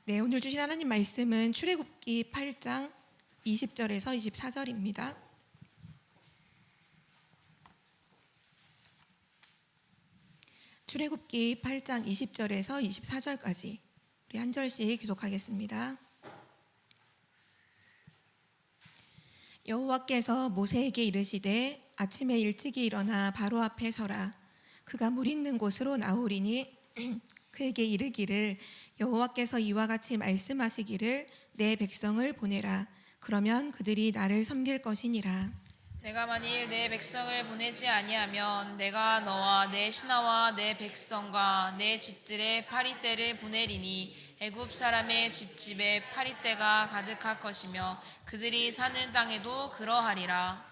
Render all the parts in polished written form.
네, 오늘 주신 하나님 말씀은 출애굽기 8장 20절에서 24절입니다. 출애굽기 8장 20절에서 24절까지 우리 한 절씩 교독하겠습니다. 여호와께서 모세에게 이르시되 아침에 일찍이 일어나 바로 앞에 서라. 그가 물 있는 곳으로 나오리니 그에게 이르기를 여호와께서 이와 같이 말씀하시기를 내 백성을 보내라. 그러면 그들이 나를 섬길 것이니라. 내가 만일 내 백성을 보내지 아니하면 내가 너와 내 신하와 내 백성과 내 집들의 파리떼를 보내리니 애굽 사람의 집집에 파리떼가 가득할 것이며 그들이 사는 땅에도 그러하리라.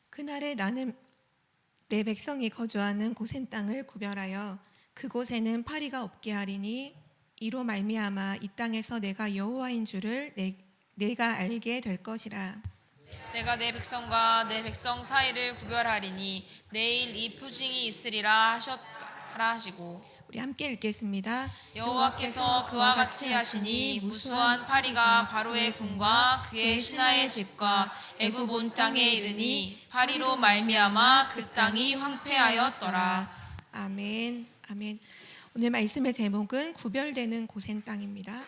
그날에 나는 내 백성이 거주하는 고센 땅을 구별하여 그곳에는 파리가 없게 하리니 이로 말미암아 이 땅에서 내가 여호와인 줄을 내가 알게 될 것이라. 내가 내 백성과 내 백성 사이를 구별하리니 내일 이 표징이 있으리라 하셨라 하시고. 우리 함께 읽겠습니다. 여호와께서 그와 같이 하시니 무수한 파리가 바로의 군과 그의 신하의 집과 애굽 온 땅에 이르니 파리로 말미암아 그 땅이 황폐하였더라. 아멘. 아멘. 오늘 말씀의 제목은 구별되는 고센 땅입니다.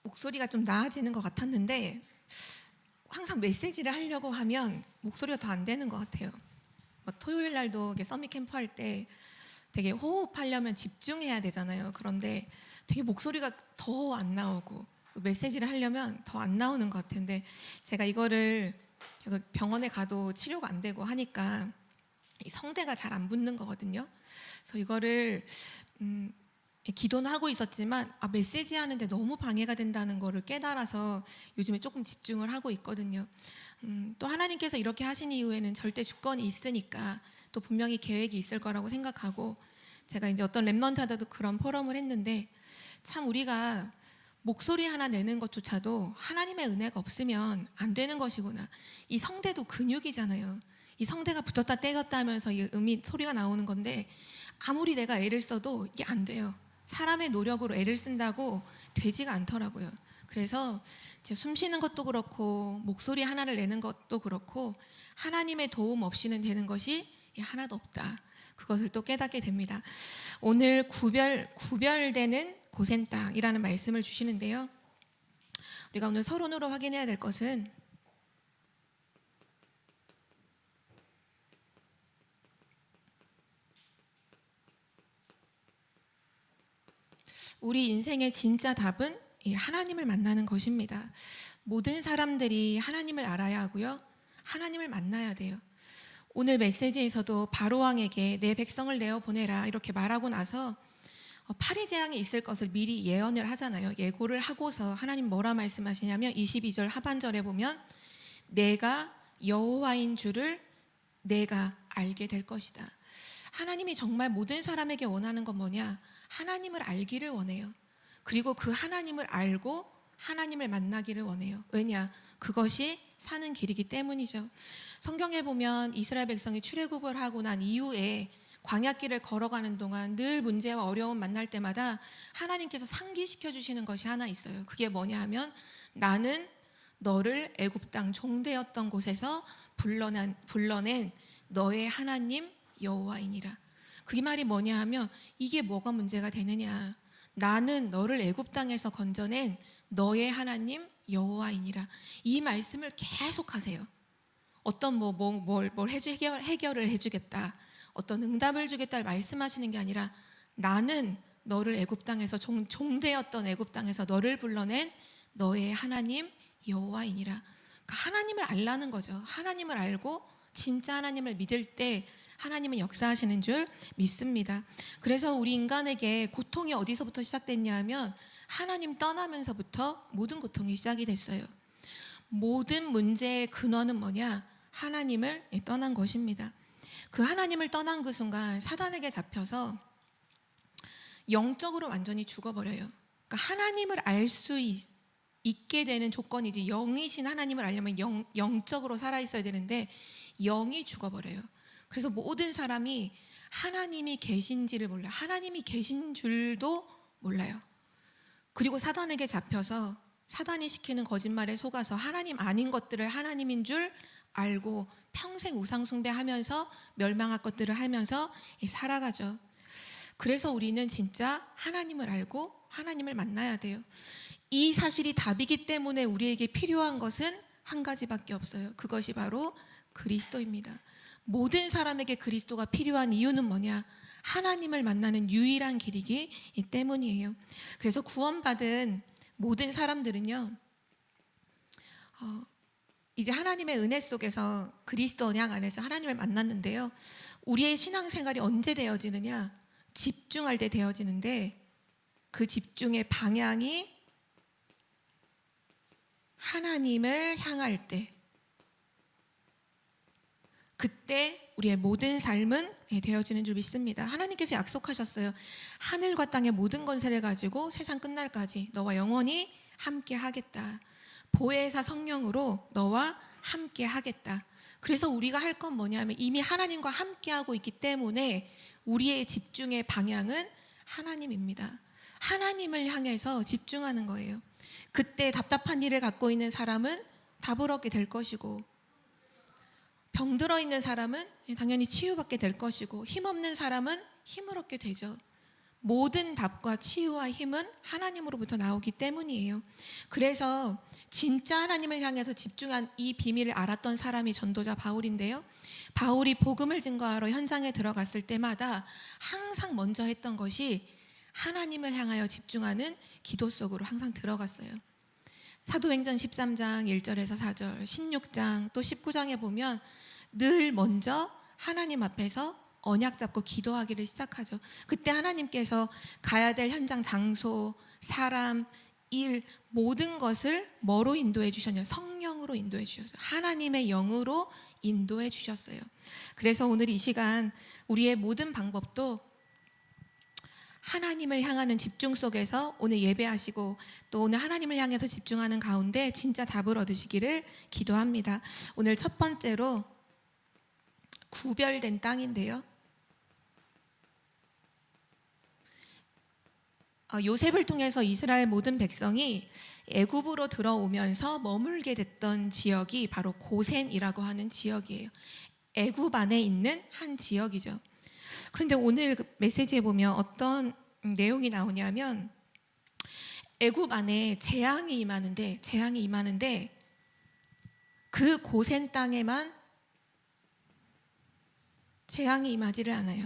목소리가 좀 나아지는 것 같았는데 항상 메시지를 하려고 하면 목소리가 더 안 되는 것 같아요. 토요일 날도 서밋 캠프 할 때 되게 호흡하려면 집중해야 되잖아요. 그런데 되게 목소리가 더 안 나오고 메시지를 하려면 더 안 나오는 것 같은데 제가 이거를 병원에 가도 치료가 안 되고 하니까 이 성대가 잘 안 붙는 거거든요. 그래서 이거를 기도는 하고 있었지만 메시지 하는데 너무 방해가 된다는 거를 깨달아서 요즘에 조금 집중을 하고 있거든요. 또 하나님께서 이렇게 하신 이후에는 절대 주권이 있으니까 또 분명히 계획이 있을 거라고 생각하고 제가 이제 어떤 랩런트하다도 그런 포럼을 했는데 참 우리가 목소리 하나 내는 것조차도 하나님의 은혜가 없으면 안 되는 것이구나. 이 성대도 근육이잖아요. 이 성대가 붙었다 떼졌다 하면서 이 소리가 나오는 건데 아무리 내가 애를 써도 이게 안 돼요. 사람의 노력으로 애를 쓴다고 되지가 않더라고요. 그래서 숨 쉬는 것도 그렇고 목소리 하나를 내는 것도 그렇고 하나님의 도움 없이는 되는 것이 하나도 없다. 그것을 또 깨닫게 됩니다. 오늘 구별되는 고센 땅이라는 말씀을 주시는데요. 우리가 오늘 서론으로 확인해야 될 것은 우리 인생의 진짜 답은 하나님을 만나는 것입니다. 모든 사람들이 하나님을 알아야 하고요. 하나님을 만나야 돼요. 오늘 메시지에서도 바로왕에게 내 백성을 내어보내라 이렇게 말하고 나서 파리 재앙이 있을 것을 미리 예언을 하잖아요. 예고를 하고서 하나님 뭐라 말씀하시냐면 22절 하반절에 보면 내가 여호와인 줄을 내가 알게 될 것이다. 하나님이 정말 모든 사람에게 원하는 건 뭐냐? 하나님을 알기를 원해요. 그리고 그 하나님을 알고 하나님을 만나기를 원해요. 왜냐? 그것이 사는 길이기 때문이죠. 성경에 보면 이스라엘 백성이 출애굽을 하고 난 이후에 광야길을 걸어가는 동안 늘 문제와 어려움 만날 때마다 하나님께서 상기시켜 주시는 것이 하나 있어요. 그게 뭐냐 하면 나는 너를 애굽 땅 종되었던 곳에서 불러낸 너의 하나님 여호와이니라. 그 말이 뭐냐 하면 이게 뭐가 문제가 되느냐. 나는 너를 애굽 땅에서 건져낸 너의 하나님 여호와이니라. 이 말씀을 계속 하세요. 어떤 뭘 해결을 해주겠다. 어떤 응답을 주겠다 말씀하시는 게 아니라 나는 너를 애굽 땅에서 종되었던 애굽 땅에서 너를 불러낸 너의 하나님 여호와이니라. 그러니까 하나님을 알라는 거죠. 하나님을 알고 진짜 하나님을 믿을 때 하나님은 역사하시는 줄 믿습니다. 그래서 우리 인간에게 고통이 어디서부터 시작됐냐 하면 하나님 떠나면서부터 모든 고통이 시작이 됐어요. 모든 문제의 근원은 뭐냐? 하나님을 떠난 것입니다. 그 하나님을 떠난 그 순간 사단에게 잡혀서 영적으로 완전히 죽어버려요. 그러니까 하나님을 알 수 있게 되는 조건이지, 영이신 하나님을 알려면 영적으로 살아있어야 되는데 영이 죽어버려요. 그래서 모든 사람이 하나님이 계신지를 몰라요. 하나님이 계신 줄도 몰라요. 그리고 사단에게 잡혀서 사단이 시키는 거짓말에 속아서 하나님 아닌 것들을 하나님인 줄 알고 평생 우상 숭배하면서 멸망할 것들을 하면서 살아가죠. 그래서 우리는 진짜 하나님을 알고 하나님을 만나야 돼요. 이 사실이 답이기 때문에 우리에게 필요한 것은 한 가지밖에 없어요. 그것이 바로 그리스도입니다. 모든 사람에게 그리스도가 필요한 이유는 뭐냐? 하나님을 만나는 유일한 길이기 때문이에요. 그래서 구원받은 모든 사람들은요, 이제 하나님의 은혜 속에서 그리스도 언약 안에서 하나님을 만났는데요, 우리의 신앙생활이 언제 되어지느냐? 집중할 때 되어지는데, 그 집중의 방향이 하나님을 향할 때, 그때 우리의 모든 삶은 되어지는 줄 믿습니다. 하나님께서 약속하셨어요. 하늘과 땅의 모든 권세를 가지고 세상 끝날까지 너와 영원히 함께 하겠다. 보혜사 성령으로 너와 함께 하겠다. 그래서 우리가 할 건 뭐냐면 이미 하나님과 함께 하고 있기 때문에 우리의 집중의 방향은 하나님입니다. 하나님을 향해서 집중하는 거예요. 그때 답답한 일을 갖고 있는 사람은 답을 얻게 될 것이고, 병들어 있는 사람은 당연히 치유받게 될 것이고, 힘없는 사람은 힘을 얻게 되죠. 모든 답과 치유와 힘은 하나님으로부터 나오기 때문이에요. 그래서 진짜 하나님을 향해서 집중한 이 비밀을 알았던 사람이 전도자 바울인데요, 바울이 복음을 증거하러 현장에 들어갔을 때마다 항상 먼저 했던 것이 하나님을 향하여 집중하는 기도 속으로 항상 들어갔어요. 사도행전 13장 1절에서 4절, 16장 또 19장에 보면 늘 먼저 하나님 앞에서 언약 잡고 기도하기를 시작하죠. 그때 하나님께서 가야 될 현장, 장소, 사람, 일, 모든 것을 뭐로 인도해 주셨냐? 성령으로 인도해 주셨어요. 하나님의 영으로 인도해 주셨어요. 그래서 오늘 이 시간 우리의 모든 방법도 하나님을 향하는 집중 속에서 오늘 예배하시고 또 오늘 하나님을 향해서 집중하는 가운데 진짜 답을 얻으시기를 기도합니다. 오늘 첫 번째로 구별된 땅인데요, 요셉을 통해서 이스라엘 모든 백성이 애굽으로 들어오면서 머물게 됐던 지역이 바로 고센이라고 하는 지역이에요. 애굽 안에 있는 한 지역이죠. 그런데 오늘 메시지에 보면 어떤 내용이 나오냐면 애굽 안에 재앙이 임하는데 그 고센 땅에만 재앙이 임하지를 않아요.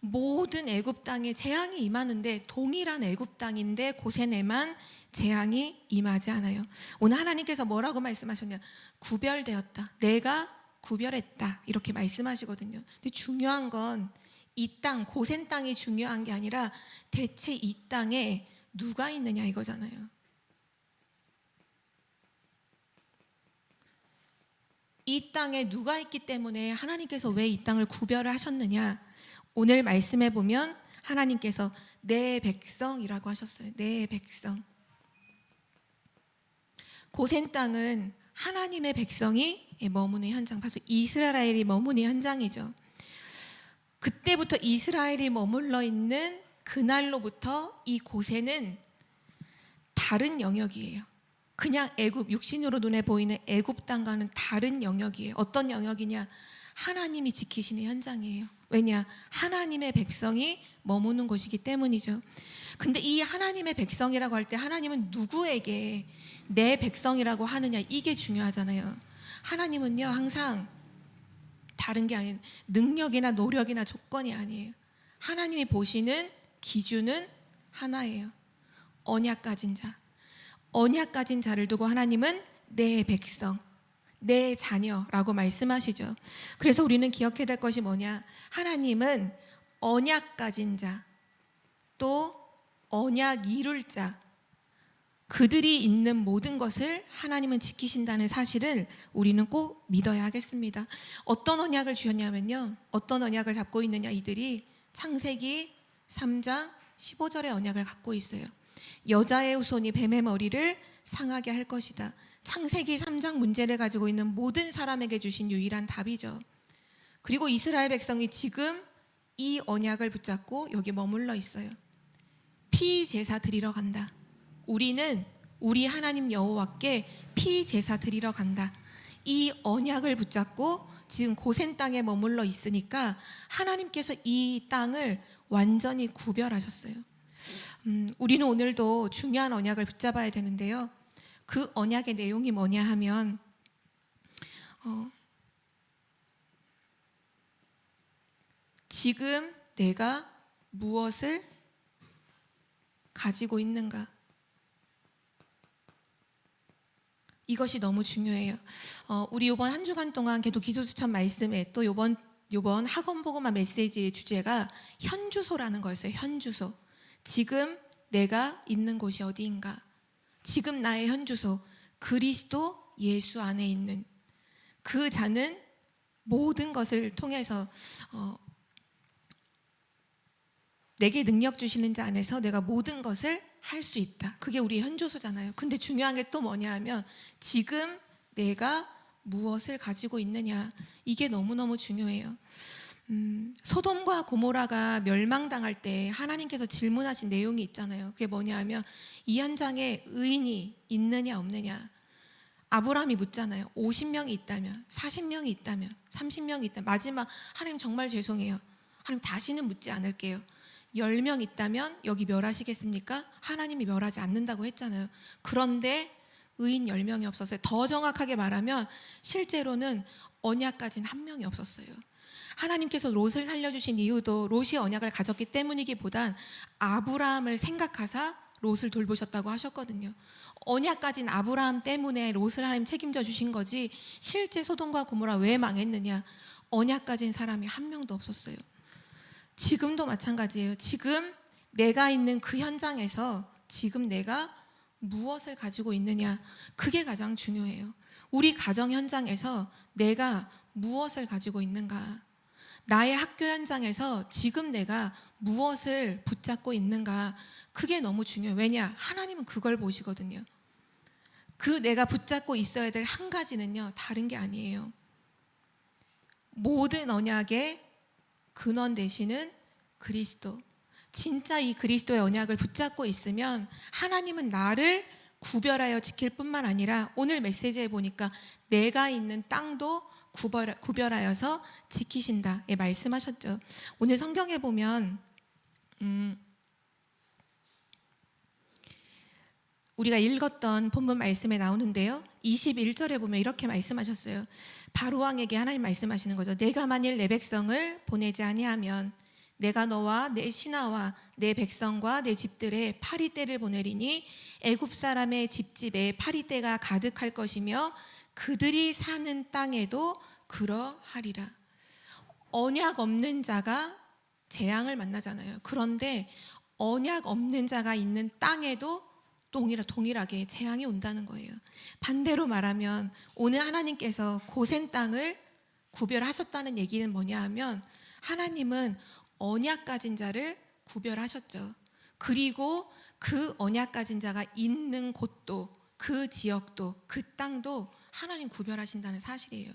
모든 애굽 땅에 재앙이 임하는데 동일한 애굽 땅인데 고센에만 재앙이 임하지 않아요. 오늘 하나님께서 뭐라고 말씀하셨냐? 구별되었다. 내가 구별했다. 이렇게 말씀하시거든요. 근데 중요한 건 이 땅, 고센 땅이 중요한 게 아니라 대체 이 땅에 누가 있느냐 이거잖아요. 이 땅에 누가 있기 때문에 하나님께서 왜 이 땅을 구별을 하셨느냐? 오늘 말씀해 보면 하나님께서 내 백성이라고 하셨어요. 내 백성. 고센 땅은 하나님의 백성이 머무는 현장, 바로 이스라엘이 머무는 현장이죠. 그때부터 이스라엘이 머물러 있는 그날로부터 이 고센은 다른 영역이에요. 그냥 애굽, 육신으로 눈에 보이는 애굽 땅과는 다른 영역이에요. 어떤 영역이냐? 하나님이 지키시는 현장이에요. 왜냐? 하나님의 백성이 머무는 곳이기 때문이죠. 근데 이 하나님의 백성이라고 할 때 하나님은 누구에게 내 백성이라고 하느냐, 이게 중요하잖아요. 하나님은요 항상 다른 게 아닌 능력이나 노력이나 조건이 아니에요. 하나님이 보시는 기준은 하나예요. 언약 가진 자. 언약 가진 자를 두고 하나님은 내 백성, 내 자녀라고 말씀하시죠. 그래서 우리는 기억해야 될 것이 뭐냐? 하나님은 언약 가진 자, 또 언약 이룰 자, 그들이 있는 모든 것을 하나님은 지키신다는 사실을 우리는 꼭 믿어야 하겠습니다. 어떤 언약을 주셨냐면요, 어떤 언약을 잡고 있느냐, 이들이 창세기 3장 15절의 언약을 갖고 있어요. 여자의 후손이 뱀의 머리를 상하게 할 것이다. 창세기 3장 문제를 가지고 있는 모든 사람에게 주신 유일한 답이죠. 그리고 이스라엘 백성이 지금 이 언약을 붙잡고 여기 머물러 있어요. 피 제사 드리러 간다. 우리는 우리 하나님 여호와께 피 제사 드리러 간다. 이 언약을 붙잡고 지금 고센 땅에 머물러 있으니까 하나님께서 이 땅을 완전히 구별하셨어요. 우리는 오늘도 중요한 언약을 붙잡아야 되는데요. 그 언약의 내용이 뭐냐 하면 지금 내가 무엇을 가지고 있는가, 이것이 너무 중요해요. 우리 이번 한 주간 동안 계속 기도수천 말씀에 또 이번 학원 복음화 메시지의 주제가 현주소라는 거였어요. 현주소. 지금 내가 있는 곳이 어디인가? 지금 나의 현주소, 그리스도 예수 안에 있는 그 자는 모든 것을 통해서 내게 능력 주시는 자 안에서 내가 모든 것을 할 수 있다. 그게 우리 현주소잖아요. 근데 중요한 게 또 뭐냐 하면 지금 내가 무엇을 가지고 있느냐, 이게 너무너무 중요해요. 소돔과 고모라가 멸망당할 때 하나님께서 질문하신 내용이 있잖아요. 그게 뭐냐 하면 이 현장에 의인이 있느냐 없느냐. 아브라함이 묻잖아요. 50명이 있다면, 40명이 있다면, 30명이 있다면, 마지막 하나님 정말 죄송해요, 하나님 다시는 묻지 않을게요, 10명 있다면 여기 멸하시겠습니까? 하나님이 멸하지 않는다고 했잖아요. 그런데 의인 10명이 없었어요. 더 정확하게 말하면 실제로는 언약까지는 한 명이 없었어요. 하나님께서 롯을 살려주신 이유도 롯이 언약을 가졌기 때문이기보단 아브라함을 생각하사 롯을 돌보셨다고 하셨거든요. 언약까지는 아브라함 때문에 롯을 하나님 책임져 주신 거지, 실제 소돔과 고모라 왜 망했느냐, 언약 가진 사람이 한 명도 없었어요. 지금도 마찬가지예요. 지금 내가 있는 그 현장에서 지금 내가 무엇을 가지고 있느냐, 그게 가장 중요해요. 우리 가정 현장에서 내가 무엇을 가지고 있는가, 나의 학교 현장에서 지금 내가 무엇을 붙잡고 있는가, 그게 너무 중요해요. 왜냐? 하나님은 그걸 보시거든요. 그 내가 붙잡고 있어야 될 한 가지는요, 다른 게 아니에요. 모든 언약의 근원 되시는 그리스도. 진짜 이 그리스도의 언약을 붙잡고 있으면 하나님은 나를 구별하여 지킬 뿐만 아니라 오늘 메시지에 보니까 내가 있는 땅도 구별하여서 지키신다, 예, 말씀하셨죠. 오늘 성경에 보면 우리가 읽었던 본문 말씀에 나오는데요, 21절에 보면 이렇게 말씀하셨어요. 바로왕에게 하나님 말씀하시는 거죠. 내가 만일 내 백성을 보내지 아니하면 내가 너와 내 신하와 내 백성과 내 집들에 파리떼를 보내리니 애굽 사람의 집집에 파리떼가 가득할 것이며 그들이 사는 땅에도 그러하리라. 언약 없는 자가 재앙을 만나잖아요. 그런데 언약 없는 자가 있는 땅에도 동일하게 재앙이 온다는 거예요. 반대로 말하면 오늘 하나님께서 고센 땅을 구별하셨다는 얘기는 뭐냐 하면 하나님은 언약 가진 자를 구별하셨죠. 그리고 그 언약 가진 자가 있는 곳도, 그 지역도, 그 땅도 하나님 구별하신다는 사실이에요.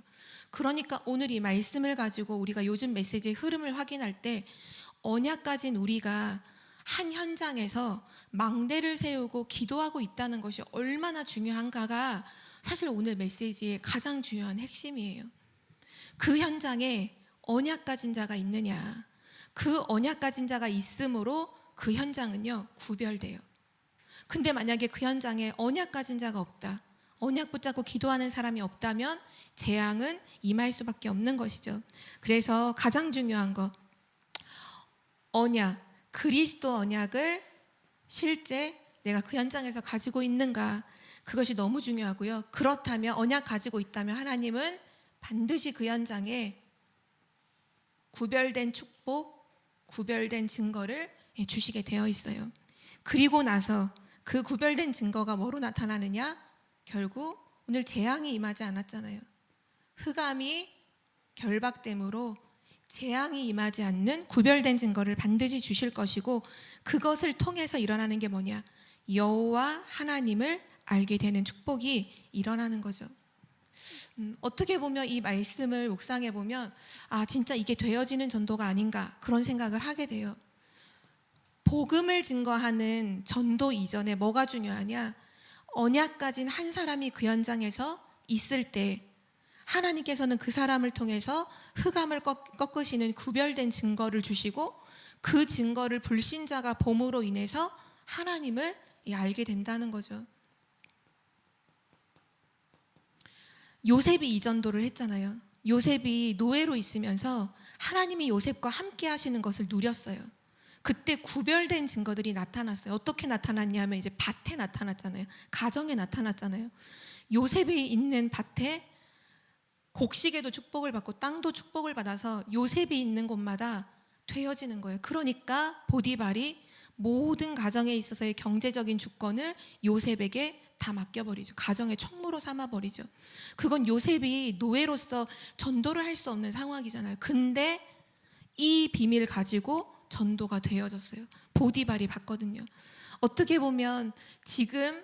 그러니까 오늘 이 말씀을 가지고 우리가 요즘 메시지의 흐름을 확인할 때 언약 가진 우리가 한 현장에서 망대를 세우고 기도하고 있다는 것이 얼마나 중요한가가 사실 오늘 메시지의 가장 중요한 핵심이에요. 그 현장에 언약 가진 자가 있느냐, 그 언약 가진 자가 있으므로 그 현장은요 구별돼요. 근데 만약에 그 현장에 언약 가진 자가 없다, 언약 붙잡고 기도하는 사람이 없다면 재앙은 임할 수밖에 없는 것이죠. 그래서 가장 중요한 거, 언약, 그리스도 언약을 실제 내가 그 현장에서 가지고 있는가, 그것이 너무 중요하고요. 그렇다면 언약 가지고 있다면 하나님은 반드시 그 현장에 구별된 축복, 구별된 증거를 주시게 되어 있어요. 그리고 나서 그 구별된 증거가 뭐로 나타나느냐? 결국 오늘 재앙이 임하지 않았잖아요. 흑암이 결박됨으로 재앙이 임하지 않는 구별된 증거를 반드시 주실 것이고, 그것을 통해서 일어나는 게 뭐냐? 여호와 하나님을 알게 되는 축복이 일어나는 거죠. 어떻게 보면 이 말씀을 묵상해 보면 진짜 이게 되어지는 전도가 아닌가, 그런 생각을 하게 돼요. 복음을 증거하는 전도 이전에 뭐가 중요하냐? 언약 가진 한 사람이 그 현장에서 있을 때 하나님께서는 그 사람을 통해서 흑암을 꺾으시는 구별된 증거를 주시고, 그 증거를 불신자가 봄으로 인해서 하나님을 알게 된다는 거죠. 요셉이 이 전도를 했잖아요. 요셉이 노예로 있으면서 하나님이 요셉과 함께 하시는 것을 누렸어요. 그때 구별된 증거들이 나타났어요. 어떻게 나타났냐면 이제 밭에 나타났잖아요. 가정에 나타났잖아요. 요셉이 있는 밭에 곡식에도 축복을 받고 땅도 축복을 받아서 요셉이 있는 곳마다 되어지는 거예요. 그러니까 보디발이 모든 가정에 있어서의 경제적인 주권을 요셉에게 다 맡겨버리죠. 가정의 총무로 삼아버리죠. 그건 요셉이 노예로서 전도를 할 수 없는 상황이잖아요. 근데 이 비밀을 가지고 전도가 되어졌어요. 보디발이 봤거든요. 어떻게 보면 지금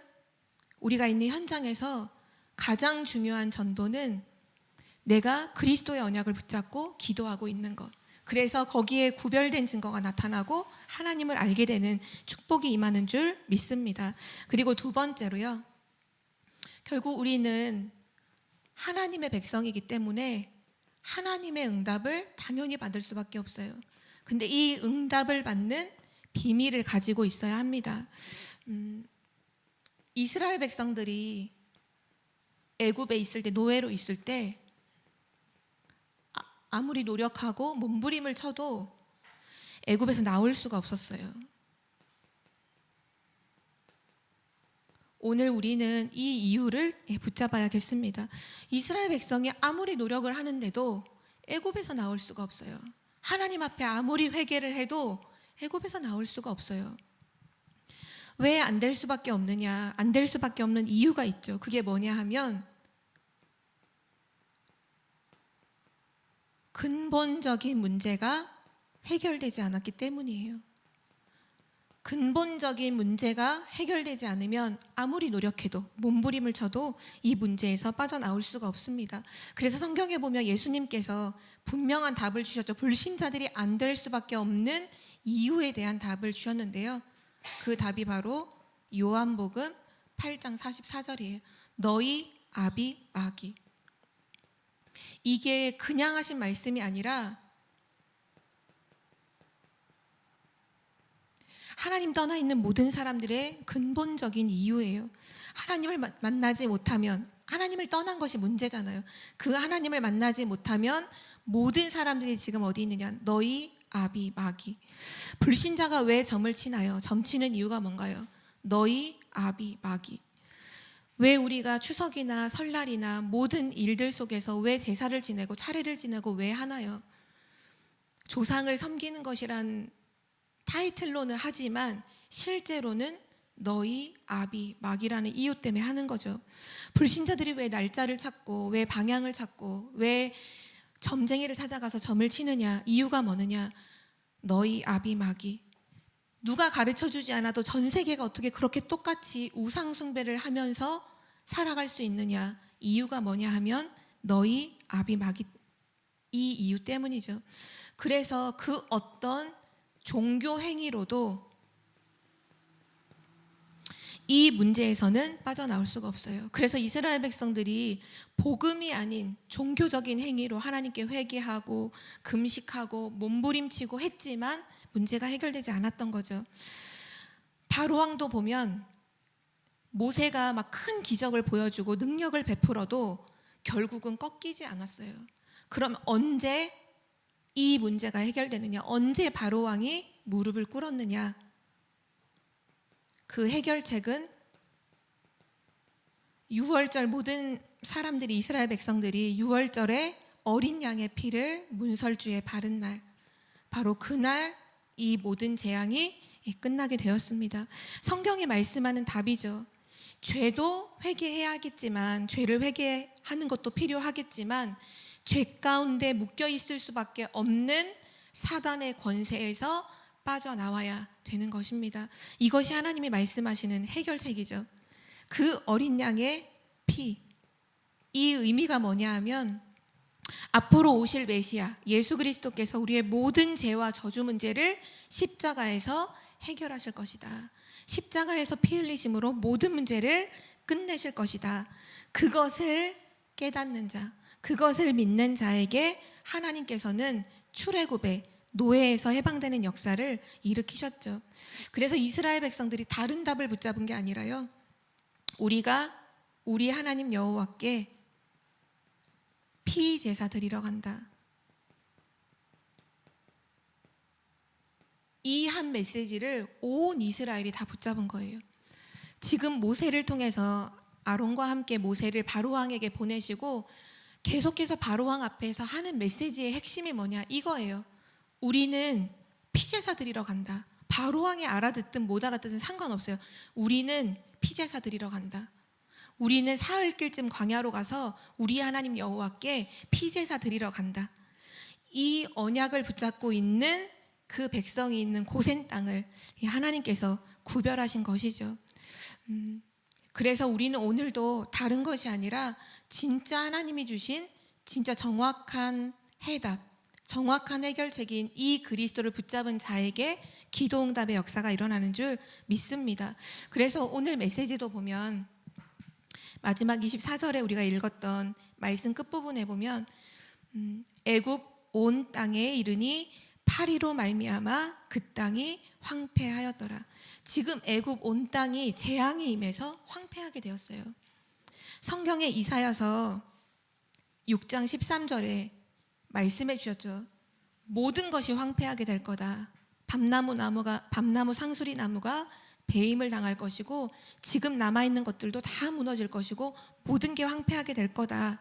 우리가 있는 현장에서 가장 중요한 전도는 내가 그리스도의 언약을 붙잡고 기도하고 있는 것. 그래서 거기에 구별된 증거가 나타나고 하나님을 알게 되는 축복이 임하는 줄 믿습니다. 그리고 두 번째로요, 결국 우리는 하나님의 백성이기 때문에 하나님의 응답을 당연히 받을 수밖에 없어요. 근데 이 응답을 받는 비밀을 가지고 있어야 합니다. 이스라엘 백성들이 애굽에 있을 때, 노예로 있을 때 아무리 노력하고 몸부림을 쳐도 애굽에서 나올 수가 없었어요. 오늘 우리는 이 이유를 붙잡아야겠습니다. 이스라엘 백성이 아무리 노력을 하는데도 애굽에서 나올 수가 없어요. 하나님 앞에 아무리 회개를 해도 애굽에서 나올 수가 없어요. 왜 안 될 수밖에 없느냐? 안 될 수밖에 없는 이유가 있죠. 그게 뭐냐 하면 근본적인 문제가 해결되지 않았기 때문이에요. 근본적인 문제가 해결되지 않으면 아무리 노력해도 몸부림을 쳐도 이 문제에서 빠져나올 수가 없습니다. 그래서 성경에 보면 예수님께서 분명한 답을 주셨죠. 불신자들이 안 될 수밖에 없는 이유에 대한 답을 주셨는데요. 그 답이 바로 요한복음 8장 44절이에요. 너희 아비 마귀. 이게 그냥 하신 말씀이 아니라 하나님 떠나 있는 모든 사람들의 근본적인 이유예요. 하나님을 만나지 못하면, 하나님을 떠난 것이 문제잖아요. 그 하나님을 만나지 못하면 모든 사람들이 지금 어디 있느냐? 너희 아비 마귀. 불신자가 왜 점을 치나요? 점치는 이유가 뭔가요? 너희 아비 마귀. 왜 우리가 추석이나 설날이나 모든 일들 속에서 왜 제사를 지내고 차례를 지내고 왜 하나요? 조상을 섬기는 것이란 타이틀로는 하지만 실제로는 너희 아비 마귀라는 이유 때문에 하는 거죠. 불신자들이 왜 날짜를 찾고 왜 방향을 찾고 왜 점쟁이를 찾아가서 점을 치느냐? 이유가 뭐느냐? 너희 아비 마귀. 누가 가르쳐주지 않아도 전 세계가 어떻게 그렇게 똑같이 우상 숭배를 하면서 살아갈 수 있느냐? 이유가 뭐냐 하면 너희 아비 마귀, 이 이유 때문이죠. 그래서 그 어떤 종교 행위로도 이 문제에서는 빠져나올 수가 없어요. 그래서 이스라엘 백성들이 복음이 아닌 종교적인 행위로 하나님께 회개하고 금식하고 몸부림치고 했지만 문제가 해결되지 않았던 거죠. 바로왕도 보면 모세가 막 큰 기적을 보여주고 능력을 베풀어도 결국은 꺾이지 않았어요. 그럼 언제 이 문제가 해결되느냐? 언제 바로왕이 무릎을 꿇었느냐? 그 해결책은 6월절 모든 사람들이, 이스라엘 백성들이 6월절에 어린 양의 피를 문설주에 바른 날, 바로 그날 이 모든 재앙이 끝나게 되었습니다. 성경이 말씀하는 답이죠. 죄도 회개해야겠지만, 죄를 회개하는 것도 필요하겠지만, 죄 가운데 묶여 있을 수밖에 없는 사단의 권세에서 빠져나와야 되는 것입니다. 이것이 하나님이 말씀하시는 해결책이죠. 그 어린 양의 피, 이 의미가 뭐냐 하면 앞으로 오실 메시아 예수 그리스도께서 우리의 모든 죄와 저주 문제를 십자가에서 해결하실 것이다. 십자가에서 피 흘리심으로 모든 문제를 끝내실 것이다. 그것을 깨닫는 자, 그것을 믿는 자에게 하나님께서는 출애굽의 노예에서 해방되는 역사를 일으키셨죠. 그래서 이스라엘 백성들이 다른 답을 붙잡은 게 아니라요, 우리가 우리 하나님 여호와께 피 제사 드리러 간다. 이 한 메시지를 온 이스라엘이 다 붙잡은 거예요. 지금 모세를 통해서 아론과 함께 모세를 바로왕에게 보내시고 계속해서 바로왕 앞에서 하는 메시지의 핵심이 뭐냐, 이거예요. 우리는 피제사 드리러 간다. 바로왕이 알아듣든 못 알아듣든 상관없어요. 우리는 피제사 드리러 간다. 우리는 사흘길쯤 광야로 가서 우리 하나님 여호와께 피제사 드리러 간다. 이 언약을 붙잡고 있는 그 백성이 있는 고센 땅을 하나님께서 구별하신 것이죠. 그래서 우리는 오늘도 다른 것이 아니라 진짜 하나님이 주신 진짜 정확한 해답, 정확한 해결책인 이 그리스도를 붙잡은 자에게 기도응답의 역사가 일어나는 줄 믿습니다. 그래서 오늘 메시지도 보면 마지막 24절에 우리가 읽었던 말씀 끝부분에 보면 애굽 온 땅에 이르니 파리로 말미암아 그 땅이 황폐하였더라. 지금 애굽 온 땅이 재앙이 임해서 황폐하게 되었어요. 성경에 이사야서 6장 13절에 말씀해 주셨죠. 모든 것이 황폐하게 될 거다. 밤나무 상수리 나무가 배임을 당할 것이고 지금 남아있는 것들도 다 무너질 것이고 모든 게 황폐하게 될 거다.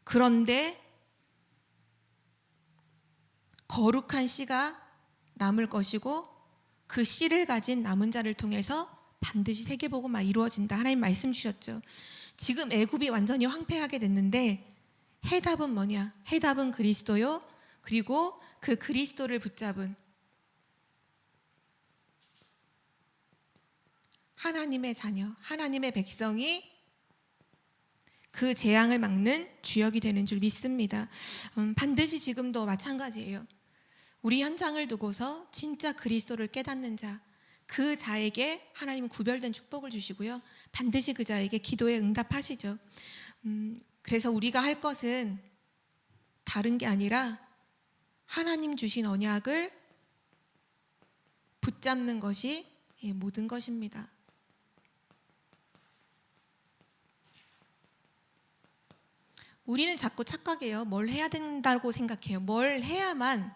그런데 거룩한 씨가 남을 것이고 그 씨를 가진 남은 자를 통해서 반드시 세계복음화 이루어진다. 하나님 말씀 주셨죠. 지금 애굽이 완전히 황폐하게 됐는데 해답은 뭐냐? 해답은 그리스도요. 그리고 그 그리스도를 붙잡은 하나님의 자녀, 하나님의 백성이 그 재앙을 막는 주역이 되는 줄 믿습니다. 반드시 지금도 마찬가지예요. 우리 현장을 두고서 진짜 그리스도를 깨닫는 자, 그 자에게 하나님은 구별된 축복을 주시고요. 반드시 그 자에게 기도에 응답하시죠. 그래서 우리가 할 것은 다른 게 아니라 하나님 주신 언약을 붙잡는 것이 모든 것입니다. 우리는 자꾸 착각해요. 뭘 해야 된다고 생각해요. 뭘 해야만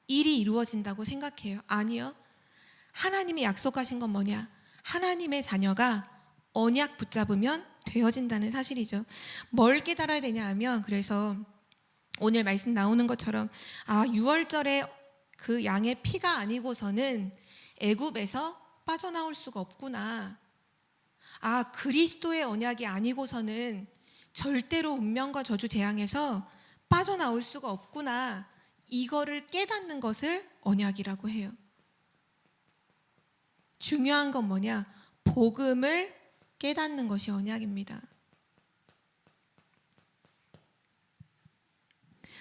일이 이루어진다고 생각해요. 아니요. 하나님이 약속하신 건 뭐냐? 하나님의 자녀가 언약 붙잡으면 되어진다는 사실이죠. 뭘 깨달아야 되냐 하면, 그래서 오늘 말씀 나오는 것처럼 6월절에 그 양의 피가 아니고서는 애굽에서 빠져나올 수가 없구나. 그리스도의 언약이 아니고서는 절대로 운명과 저주 재앙에서 빠져나올 수가 없구나. 이거를 깨닫는 것을 언약이라고 해요. 중요한 건 뭐냐? 복음을 깨닫는 것이 언약입니다.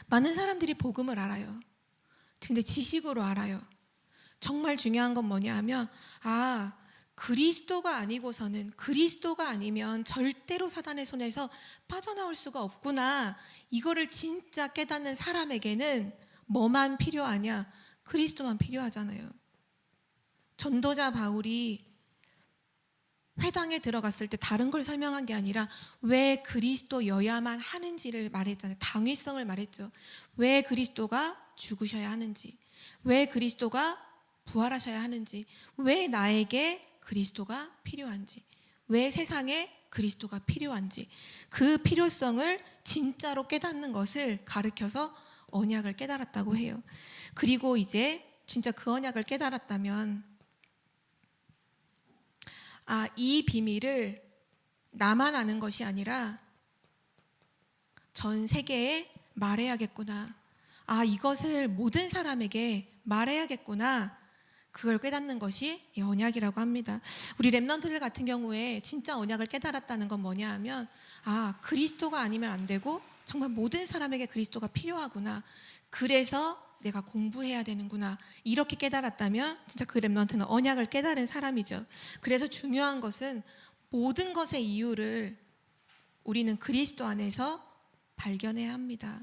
많은 사람들이 복음을 알아요. 근데 지식으로 알아요. 정말 중요한 건 뭐냐 하면 그리스도가 아니고서는, 그리스도가 아니면 절대로 사단의 손에서 빠져나올 수가 없구나. 이거를 진짜 깨닫는 사람에게는 뭐만 필요하냐? 그리스도만 필요하잖아요. 전도자 바울이 회당에 들어갔을 때 다른 걸 설명한 게 아니라 왜 그리스도여야만 하는지를 말했잖아요. 당위성을 말했죠. 왜 그리스도가 죽으셔야 하는지, 왜 그리스도가 부활하셔야 하는지, 왜 나에게 그리스도가 필요한지, 왜 세상에 그리스도가 필요한지, 그 필요성을 진짜로 깨닫는 것을 가르쳐서 언약을 깨달았다고 해요. 그리고 이제 진짜 그 언약을 깨달았다면 이 비밀을 나만 아는 것이 아니라 전 세계에 말해야겠구나. 이것을 모든 사람에게 말해야겠구나. 그걸 깨닫는 것이 이 언약이라고 합니다. 우리 렘넌트들 같은 경우에 진짜 언약을 깨달았다는 건 뭐냐 하면 그리스도가 아니면 안 되고 정말 모든 사람에게 그리스도가 필요하구나. 그래서 내가 공부해야 되는구나. 이렇게 깨달았다면 진짜 그 렘넌트는 언약을 깨달은 사람이죠. 그래서 중요한 것은 모든 것의 이유를 우리는 그리스도 안에서 발견해야 합니다.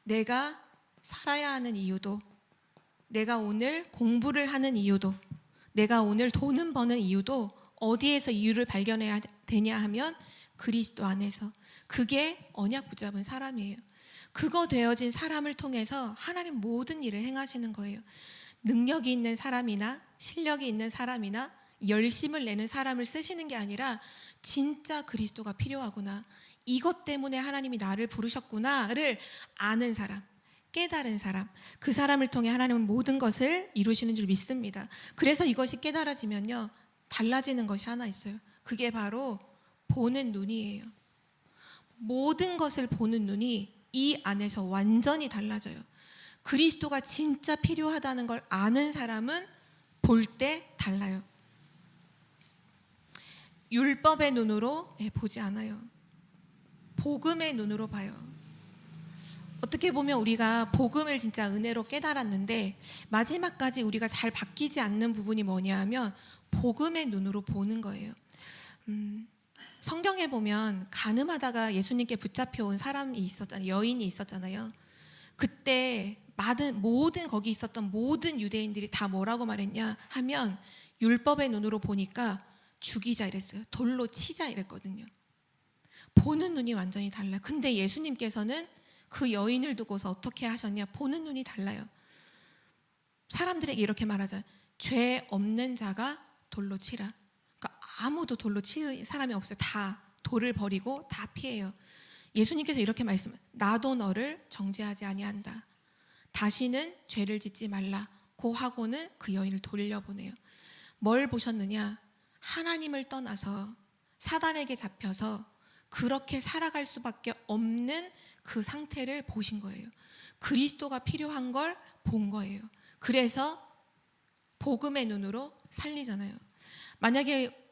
내가 살아야 하는 이유도, 내가 오늘 공부를 하는 이유도, 내가 오늘 돈을 버는 이유도 어디에서 이유를 발견해야 되냐 하면 그리스도 안에서. 그게 언약 붙잡은 사람이에요. 그거 되어진 사람을 통해서 하나님 모든 일을 행하시는 거예요. 능력이 있는 사람이나 실력이 있는 사람이나 열심을 내는 사람을 쓰시는 게 아니라 진짜 그리스도가 필요하구나. 이것 때문에 하나님이 나를 부르셨구나를 아는 사람, 깨달은 사람, 그 사람을 통해 하나님은 모든 것을 이루시는 줄 믿습니다. 그래서 이것이 깨달아지면요, 달라지는 것이 하나 있어요. 그게 바로 보는 눈이에요. 모든 것을 보는 눈이 이 안에서 완전히 달라져요. 그리스도가 진짜 필요하다는 걸 아는 사람은 볼 때 달라요. 율법의 눈으로 보지 않아요. 복음의 눈으로 봐요. 어떻게 보면 우리가 복음을 진짜 은혜로 깨달았는데 마지막까지 우리가 잘 바뀌지 않는 부분이 뭐냐 하면 복음의 눈으로 보는 거예요. 성경에 보면 가늠하다가 예수님께 붙잡혀온 사람이 있었잖아요. 여인이 있었잖아요. 그때 모든 거기 있었던 모든 유대인들이 다 뭐라고 말했냐 하면 율법의 눈으로 보니까 죽이자 이랬어요. 돌로 치자 이랬거든요. 보는 눈이 완전히 달라요. 근데 예수님께서는 그 여인을 두고서 어떻게 하셨냐? 보는 눈이 달라요. 사람들에게 이렇게 말하잖아요. 죄 없는 자가 돌로 치라. 그러니까 아무도 돌로 치는 사람이 없어요. 다 돌을 버리고 다 피해요. 예수님께서 이렇게 나도 너를 정죄하지 아니한다. 다시는 죄를 짓지 말라고 하고는 그 여인을 돌려보내요. 뭘 보셨느냐? 하나님을 떠나서 사단에게 잡혀서 그렇게 살아갈 수밖에 없는 그 상태를 보신 거예요. 그리스도가 필요한 걸 본 거예요. 그래서 복음의 눈으로 살리잖아요. 만약에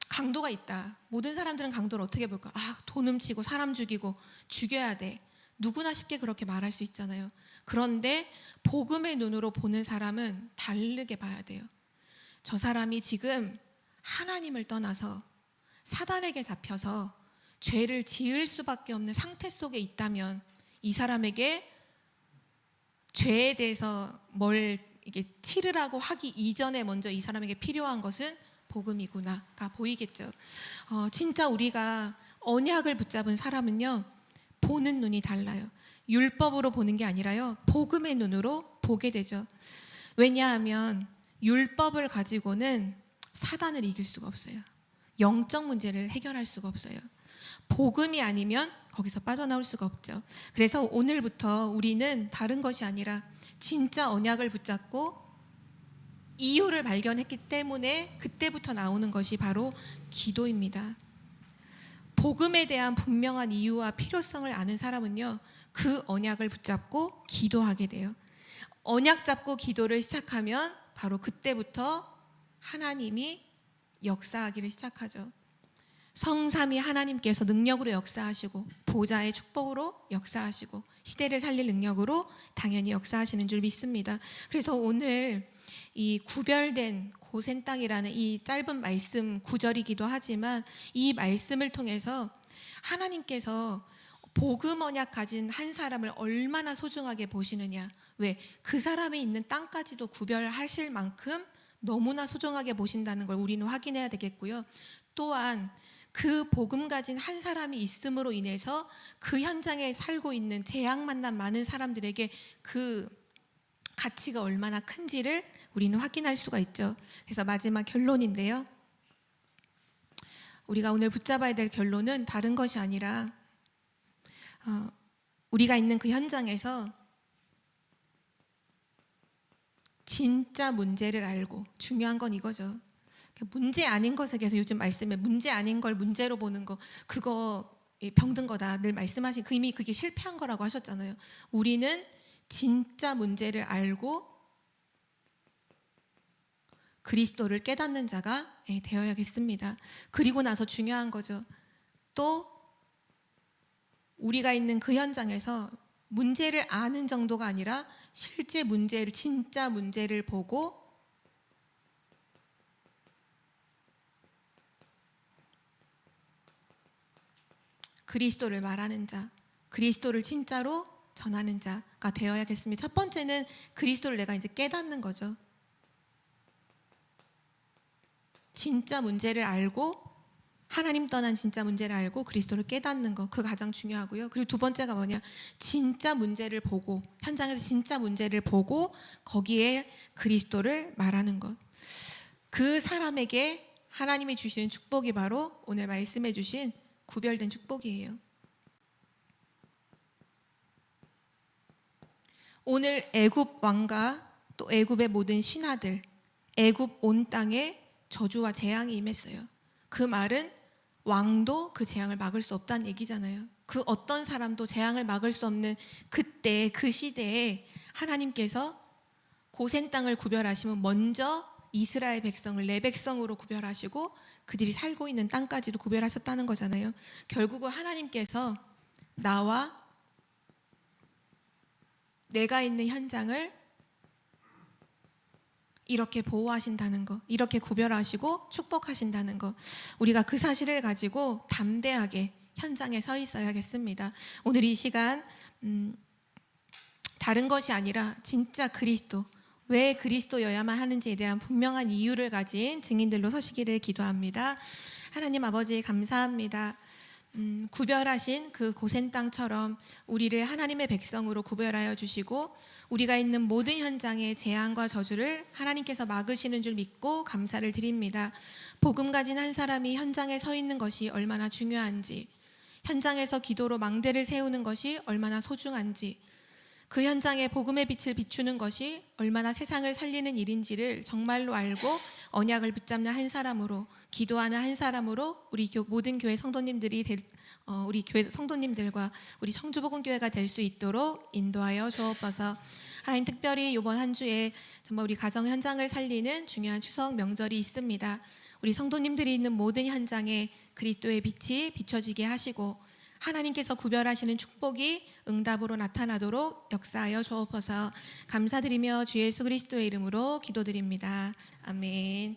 강도가 있다. 모든 사람들은 강도를 어떻게 볼까? 돈 훔치고 사람 죽이고 죽여야 돼. 누구나 쉽게 그렇게 말할 수 있잖아요. 그런데 복음의 눈으로 보는 사람은 다르게 봐야 돼요. 저 사람이 지금 하나님을 떠나서 사단에게 잡혀서 죄를 지을 수밖에 없는 상태 속에 있다면 이 사람에게 죄에 대해서 뭘 이게 치르라고 하기 이전에 먼저 이 사람에게 필요한 것은 복음이구나가 보이겠죠. 진짜 우리가 언약을 붙잡은 사람은요, 보는 눈이 달라요. 율법으로 보는 게 아니라요, 복음의 눈으로 보게 되죠. 왜냐하면 율법을 가지고는 사단을 이길 수가 없어요. 영적 문제를 해결할 수가 없어요. 복음이 아니면 거기서 빠져나올 수가 없죠. 그래서 오늘부터 우리는 다른 것이 아니라 진짜 언약을 붙잡고 이유를 발견했기 때문에 그때부터 나오는 것이 바로 기도입니다. 복음에 대한 분명한 이유와 필요성을 아는 사람은요, 그 언약을 붙잡고 기도하게 돼요. 언약 잡고 기도를 시작하면 바로 그때부터 하나님이 역사하기를 시작하죠. 성삼위 하나님께서 능력으로 역사하시고 보좌의 축복으로 역사하시고 시대를 살릴 능력으로 당연히 역사하시는 줄 믿습니다. 그래서 오늘 이 구별된 고센 땅이라는 이 짧은 말씀 구절이기도 하지만 이 말씀을 통해서 하나님께서 복음 언약 가진 한 사람을 얼마나 소중하게 보시느냐. 왜? 그 사람이 있는 땅까지도 구별하실 만큼 너무나 소중하게 보신다는 걸 우리는 확인해야 되겠고요. 또한 그 복음 가진 한 사람이 있음으로 인해서 그 현장에 살고 있는 재앙 만난 많은 사람들에게 그 가치가 얼마나 큰지를 우리는 확인할 수가 있죠. 그래서 마지막 결론인데요. 우리가 오늘 붙잡아야 될 결론은 다른 것이 아니라 우리가 있는 그 현장에서 진짜 문제를 알고, 중요한 건 이거죠. 문제 아닌 것에 대해서 요즘 말씀에 문제 아닌 걸 문제로 보는 거, 그거 병든 거다 늘 말씀하신, 이미 그게 실패한 거라고 하셨잖아요. 우리는 진짜 문제를 알고 그리스도를 깨닫는 자가 되어야겠습니다. 그리고 나서 중요한 거죠. 또 우리가 있는 그 현장에서 문제를 아는 정도가 아니라 실제 문제를, 진짜 문제를 보고 그리스도를 말하는 자, 그리스도를 진짜로 전하는 자가 되어야겠습니다. 첫 번째는 그리스도를 내가 이제 깨닫는 거죠. 진짜 문제를 알고, 하나님 떠난 진짜 문제를 알고 그리스도를 깨닫는 거, 그 가장 중요하고요. 그리고 두 번째가 뭐냐, 진짜 문제를 보고, 현장에서 진짜 문제를 보고 거기에 그리스도를 말하는 것. 그 사람에게 하나님이 주시는 축복이 바로 오늘 말씀해 주신 구별된 축복이에요. 오늘 애굽 왕과 또 애굽의 모든 신하들, 애굽 온 땅에 저주와 재앙이 임했어요. 그 말은 왕도 그 재앙을 막을 수 없다는 얘기잖아요. 그 어떤 사람도 재앙을 막을 수 없는 그때, 그 시대에 하나님께서 고센 땅을 구별하시면 먼저 이스라엘 백성을 내 백성으로 구별하시고 그들이 살고 있는 땅까지도 구별하셨다는 거잖아요. 결국은 하나님께서 나와 내가 있는 현장을 이렇게 보호하신다는 거, 이렇게 구별하시고 축복하신다는 거, 우리가 그 사실을 가지고 담대하게 현장에 서 있어야겠습니다. 오늘 이 시간 다른 것이 아니라 진짜 그리스도, 왜 그리스도여야만 하는지에 대한 분명한 이유를 가진 증인들로 서시기를 기도합니다. 하나님 아버지 감사합니다. 구별하신 그 고센 땅처럼 우리를 하나님의 백성으로 구별하여 주시고 우리가 있는 모든 현장의 재앙과 저주를 하나님께서 막으시는 줄 믿고 감사를 드립니다. 복음 가진 한 사람이 현장에 서 있는 것이 얼마나 중요한지, 현장에서 기도로 망대를 세우는 것이 얼마나 소중한지, 그 현장에 복음의 빛을 비추는 것이 얼마나 세상을 살리는 일인지를 정말로 알고 언약을 붙잡는 한 사람으로, 기도하는 한 사람으로 우리 모든 교회 성도님들이 우리 교회 성도님들과 우리 청주복음교회가 될 수 있도록 인도하여 주옵소서. 하나님, 특별히 이번 한 주에 정말 우리 가정 현장을 살리는 중요한 추석 명절이 있습니다. 우리 성도님들이 있는 모든 현장에 그리스도의 빛이 비춰지게 하시고 하나님께서 구별하시는 축복이 응답으로 나타나도록 역사하여 주옵소서. 감사드리며 주 예수 그리스도의 이름으로 기도드립니다. 아멘.